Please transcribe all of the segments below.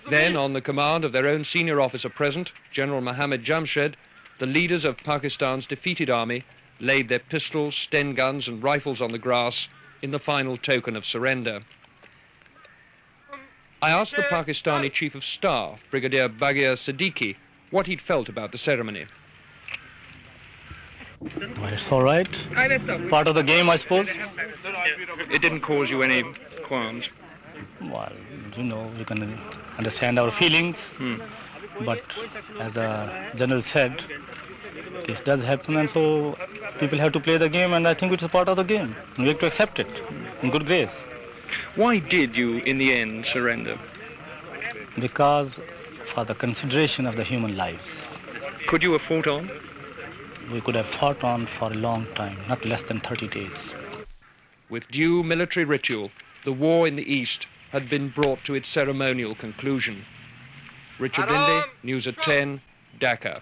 Then, on the command of their own senior officer present, General Mohammed Jamshed, the leaders of Pakistan's defeated army laid their pistols, Sten guns and rifles on the grass in the final token of surrender. I asked the Pakistani Chief of Staff, Brigadier Baghir Siddiqui, what he'd felt about the ceremony. Well, it's all right. Part of the game, I suppose. It didn't cause you any qualms? Well, you can understand our feelings. But as the General said, this does happen, and so people have to play the game, and I think it's a part of the game. We have to accept it in good grace. Why did you, in the end, surrender? Because for the consideration of the human lives. Could you have fought on? We could have fought on for a long time, not less than 30 days. With due military ritual, the war in the East had been brought to its ceremonial conclusion. Richard Lindley, News at 10, Dhaka.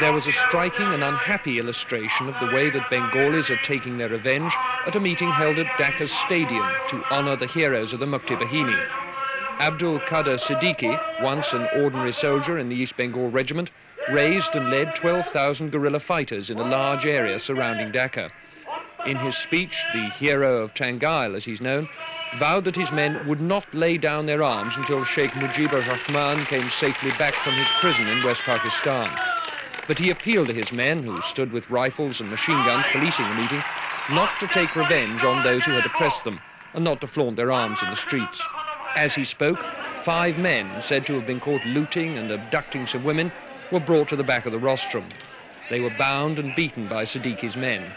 There was a striking and unhappy illustration of the way that Bengalis are taking their revenge at a meeting held at Dhaka's stadium to honour the heroes of the Mukti Bahini. Abdul Qadir Siddiqui, once an ordinary soldier in the East Bengal Regiment, raised and led 12,000 guerrilla fighters in a large area surrounding Dhaka. In his speech, the hero of Tangail, as he's known, vowed that his men would not lay down their arms until Sheikh Mujibur Rahman came safely back from his prison in West Pakistan. But he appealed to his men, who stood with rifles and machine guns policing the meeting, not to take revenge on those who had oppressed them and not to flaunt their arms in the streets. As he spoke, 5 men, said to have been caught looting and abducting some women, were brought to the back of the rostrum. They were bound and beaten by Siddiqui's men.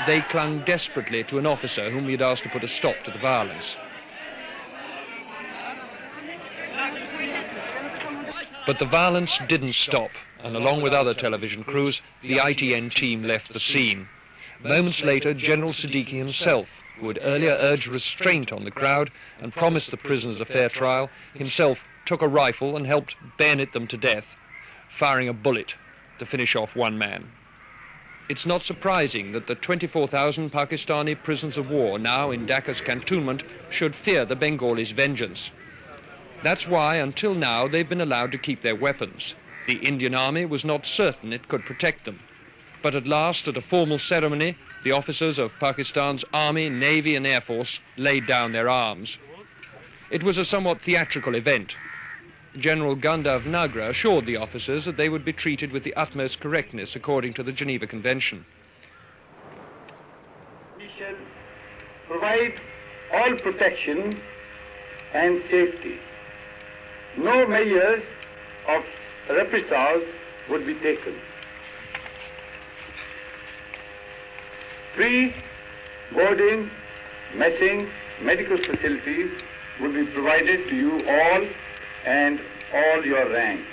They clung desperately to an officer whom he had asked to put a stop to the violence. But the violence didn't stop, and along with other television crews, the ITN team left the scene. Moments later, General Siddiqui himself, who had earlier urged restraint on the crowd and promised the prisoners a fair trial, himself took a rifle and helped bayonet them to death, firing a bullet to finish off one man. It's not surprising that the 24,000 Pakistani prisoners of war now in Dhaka's cantonment should fear the Bengalis' vengeance. That's why, until now, they've been allowed to keep their weapons. The Indian Army was not certain it could protect them. But at last, at a formal ceremony, the officers of Pakistan's Army, Navy and Air Force laid down their arms. It was a somewhat theatrical event. General Gandhav Nagra assured the officers that they would be treated with the utmost correctness according to the Geneva Convention. We shall provide all protection and safety. No measures of reprisals would be taken. Free boarding, messing, medical facilities will be provided to you all and all your ranks.